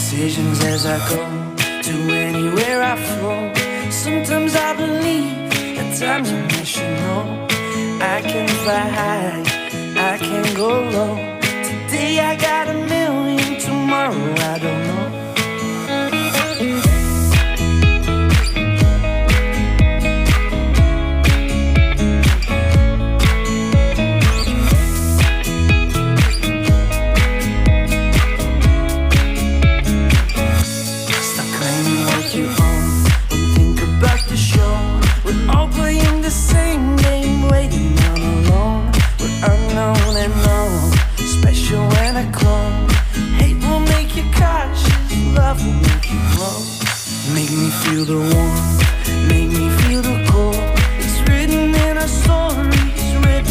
decisions as I go to anywhere I flow. Sometimes I believe, at times I wish you know. I can fly high, I can go low. Today I got a million, tomorrow I don't know. Stop claiming what you own and think about the show. We're all playing the same game, waiting on alone. We're unknown and known, special when I clone. Hate will make you cautious, love will make you grow. Make me feel the warmth, make me feel the